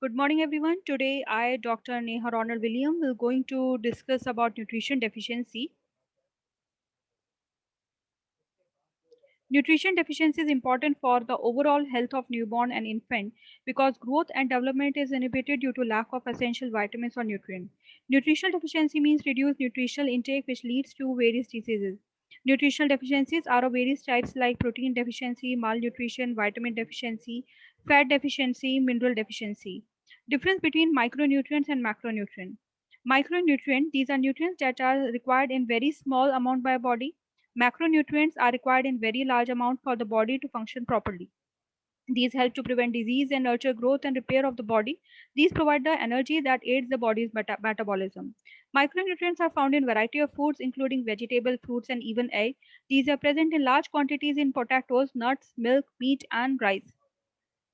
Good morning, everyone. Today, I, Dr. Neha Ronald William, will going to discuss about nutrition deficiency. Nutrition deficiency is important for the overall health of newborn and infant because growth and development is inhibited due to lack of essential vitamins or nutrients. Nutritional deficiency means reduced nutritional intake, which leads to various diseases. Nutritional deficiencies are of various types like protein deficiency, malnutrition, vitamin deficiency, fat deficiency, mineral deficiency. Difference between micronutrients and macronutrients. Micronutrient, these are nutrients that are required in very small amount by body. Macronutrients are required in very large amount for the body to function properly. These help to prevent disease and nurture growth and repair of the body. These provide the energy that aids the body's metabolism. Micronutrients are found in variety of foods including vegetable, fruits and even egg. These are present in large quantities in potatoes, nuts, milk, meat and rice.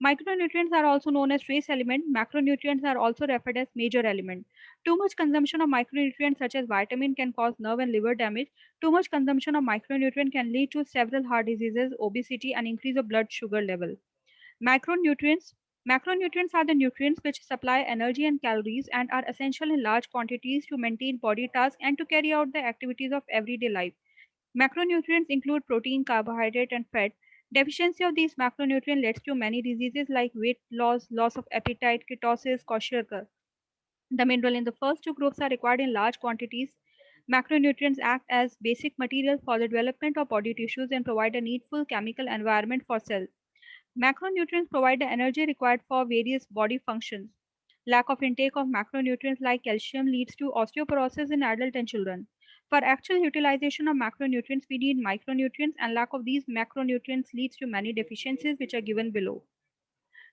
Micronutrients are also known as trace element. Macronutrients are also referred as major element. Too much consumption of micronutrients such as vitamin can cause nerve and liver damage. Too much consumption of micronutrient can lead to several heart diseases, obesity and increase of blood sugar level. Macronutrients. Macronutrients are the nutrients which supply energy and calories and are essential in large quantities to maintain body tasks and to carry out the activities of everyday life. Macronutrients include protein, carbohydrate, and fat. Deficiency of these macronutrients leads to many diseases like weight loss, loss of appetite, ketosis, kwashiorkor. The mineral in the first two groups are required in large quantities. Macronutrients act as basic material for the development of body tissues and provide a needful chemical environment for cells. Macronutrients provide the energy required for various body functions. Lack of intake of macronutrients like calcium leads to osteoporosis in adult and children. For actual utilization of macronutrients, we need micronutrients, and lack of these macronutrients leads to many deficiencies, which are given below.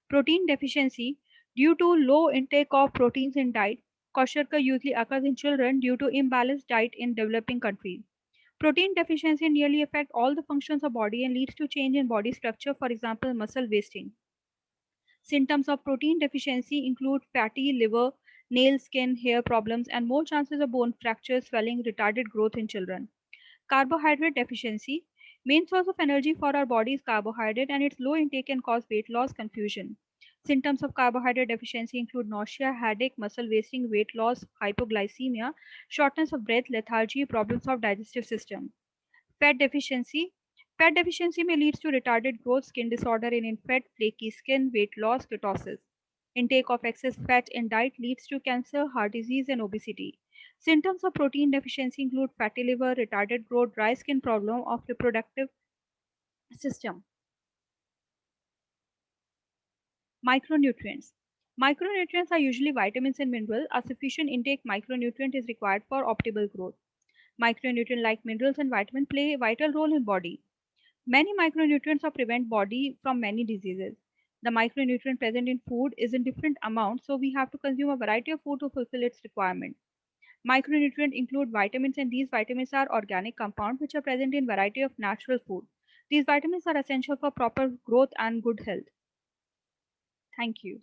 Protein deficiency. Due to low intake of proteins in diet, kwashiorkor usually occurs in children due to imbalanced diet in developing countries. Protein deficiency nearly affects all the functions of body and leads to change in body structure, for example, muscle wasting. Symptoms of protein deficiency include fatty liver, nail, skin, hair problems, and more chances of bone fracture, swelling, retarded growth in children. Carbohydrate deficiency. Main source of energy for our body is carbohydrate, and its low intake can cause weight loss confusion. Symptoms of carbohydrate deficiency include nausea, headache, muscle wasting, weight loss, hypoglycemia, shortness of breath, lethargy, problems of digestive system. Fat deficiency. Fat deficiency may lead to retarded growth, skin disorder in infant, flaky skin, weight loss, ketosis. Intake of excess fat in diet leads to cancer, heart disease, and obesity. Symptoms of protein deficiency include fatty liver, retarded growth, dry skin problem of reproductive system. Micronutrients. Micronutrients are usually vitamins and minerals. A sufficient intake micronutrient is required for optimal growth. Micronutrients like minerals and vitamins play a vital role in body. Many micronutrients are prevent body from many diseases. The micronutrient present in food is in different amounts, so we have to consume a variety of food to fulfill its requirement. Micronutrients include vitamins, and these vitamins are organic compounds which are present in variety of natural food. These vitamins are essential for proper growth and good health. Thank you.